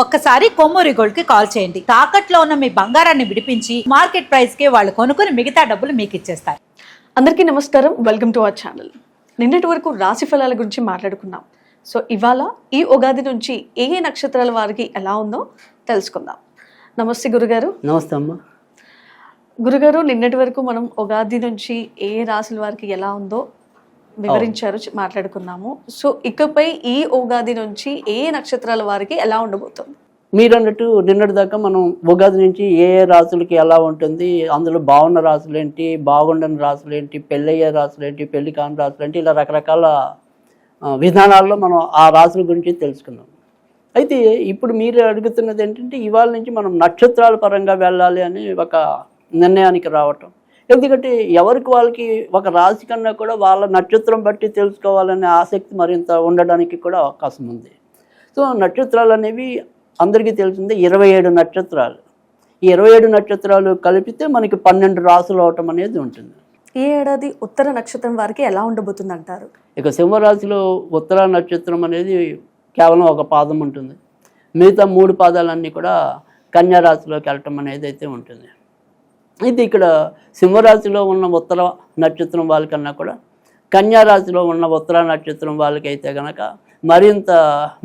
ఒక్కసారి కొమ్మూరి గోల్డ్ కి కాల్ చేయండి. తాకట్లో ఉన్న మీ బంగారాన్ని విడిపించి మార్కెట్ ప్రైస్ కి వాళ్ళు కొనుక్కుని మిగతా డబ్బులు మీకు ఇచ్చేస్తారు. అందరికీ నమస్కారం, వెల్కమ్ టు అవర్ ఛానల్. నిన్నటి వరకు రాశి ఫలాల గురించి మాట్లాడుకున్నాం. సో ఇవాళ ఈ ఉగాది నుంచి ఏ ఏ నక్షత్రాల వారికి ఎలా ఉందో తెలుసుకుందాం. నమస్తే గురుగారు. నమస్తే అమ్మ. గురుగారు, నిన్నటి వరకు మనం ఉగాది నుంచి ఏ ఏ రాశుల వారికి ఎలా ఉందో వివరించారు, మాట్లాడుకున్నాము. సో ఇకపై ఈ ఉగాది నుంచి ఏ ఏ నక్షత్రాల వారికి ఎలా ఉండబోతుంది? మీరు అన్నట్టు నిన్నటి దాకా మనం ఉగాది నుంచి ఏ ఏ రాసులకి ఎలా ఉంటుంది, అందులో బాగున్న రాసులు ఏంటి, బాగుండని రాసులు ఏంటి, పెళ్ళయ్యే రాసులు ఏంటి, పెళ్లి కాని రాసులు ఏంటి, ఇలా రకరకాల విధానాల్లో మనం ఆ రాసుల గురించి తెలుసుకున్నాం. అయితే ఇప్పుడు మీరు అడుగుతున్నది ఏంటంటే ఇవాళ నుంచి మనం నక్షత్రాల పరంగా వెళ్ళాలి అని ఒక నిర్ణయానికి రావటం. ఎందుకంటే ఎవరికి వాళ్ళకి ఒక రాశి కన్నా కూడా వాళ్ళ నక్షత్రం బట్టి తెలుసుకోవాలనే ఆసక్తి మరింత ఉండడానికి కూడా అవకాశం ఉంది. సో నక్షత్రాలు అనేవి అందరికీ తెలిసిందే, 27 నక్షత్రాలు. ఈ 27 నక్షత్రాలు కలిపితే మనకి 12 రాసులు అవటం అనేది ఉంటుంది. ఈ ఏడాది ఉత్తర నక్షత్రం వారికి ఎలా ఉండబోతుంది అంటారు? ఇక సింహరాశిలో ఉత్తర నక్షత్రం అనేది కేవలం ఒక పాదం ఉంటుంది. మిగతా 3 పాదాలన్నీ కూడా కన్యా రాశిలోకి వెళ్ళటం అనేది అయితే ఉంటుంది. అయితే ఇక్కడ సింహరాశిలో ఉన్న ఉత్తర నక్షత్రం వాళ్ళకన్నా కూడా కన్యా రాశిలో ఉన్న ఉత్తర నక్షత్రం వాళ్ళకైతే కనుక మరింత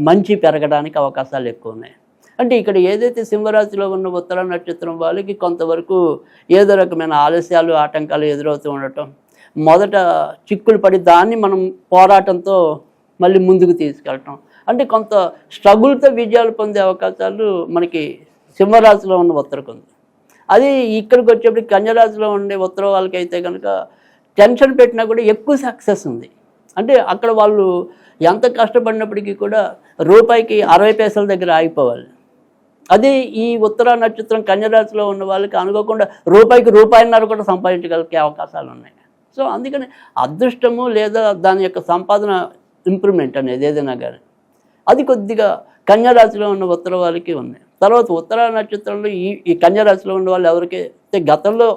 మంచి పెరగడానికి అవకాశాలు ఎక్కువ ఉన్నాయి. అంటే ఇక్కడ ఏదైతే సింహరాశిలో ఉన్న ఉత్తర నక్షత్రం వాళ్ళకి కొంతవరకు ఏదో రకమైన ఆలస్యాలు, ఆటంకాలు ఎదురవుతూ ఉండటం, మొదట చిక్కులు పడి దాన్ని మనం పోరాటంతో మళ్ళీ ముందుకు తీసుకెళ్ళటం, అంటే కొంత స్ట్రగుల్తో విజయాలు పొందే అవకాశాలు మనకి సింహరాశిలో ఉన్న ఉత్తరకు ఉంది. అది ఇక్కడికి వచ్చేప్పటికి కన్యరాశిలో ఉండే ఉత్తర వాళ్ళకి అయితే కనుక టెన్షన్ పెట్టినా కూడా ఎక్కువ సక్సెస్ ఉంది. అంటే అక్కడ వాళ్ళు ఎంత కష్టపడినప్పటికీ కూడా రూపాయికి 60 పైసల దగ్గర ఆగిపోవాలి. అదే ఈ ఉత్తర నక్షత్రం కన్యరాశిలో ఉన్న వాళ్ళకి అనుకోకుండా రూపాయికి రూపాయిన్నర కూడా సంపాదించగలిగే అవకాశాలు ఉన్నాయి. సో అందుకని అదృష్టము లేదా దాని యొక్క సంపాదన ఇంప్రూవ్మెంట్ అనేది ఏదైనా కానీ అది కొద్దిగా కన్యరాశిలో ఉన్న ఉత్తర వాళ్ళకి ఉన్నాయి. తర్వాత ఉత్తర నక్షత్రంలో ఈ కన్యరాశిలో ఉన్న వాళ్ళు ఎవరికైతే గతంలో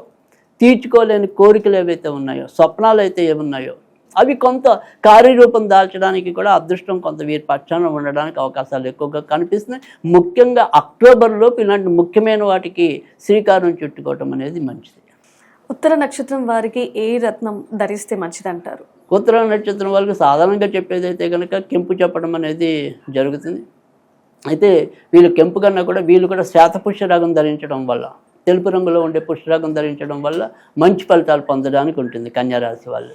తీర్చుకోలేని కోరికలు ఏవైతే ఉన్నాయో, స్వప్నాలు అయితే ఏమున్నాయో అవి కొంత కార్యరూపం దాల్చడానికి కూడా అదృష్టం కొంత వీరి పక్షాన ఉండడానికి అవకాశాలు ఎక్కువగా కనిపిస్తున్నాయి. ముఖ్యంగా అక్టోబర్లోపు ఇలాంటి ముఖ్యమైన వాటికి శ్రీకారం చుట్టుకోవటం అనేది మంచిది. ఉత్తర నక్షత్రం వారికి ఏ రత్నం ధరిస్తే మంచిది అంటారు? ఉత్తర నక్షత్రం వాళ్ళకి సాధారణంగా చెప్పేది అయితే కనుక కెంపు చెప్పడం అనేది జరుగుతుంది. అయితే వీళ్ళు కెంపు కన్నా కూడా వీళ్ళు కూడా శ్వేతపుష్యరాగం ధరించడం వల్ల, తెలుపు రంగులో ఉండే పుష్యరాగం ధరించడం వల్ల మంచి ఫలితాలు పొందడానికి ఉంటుంది కన్యారాశి వాళ్ళు.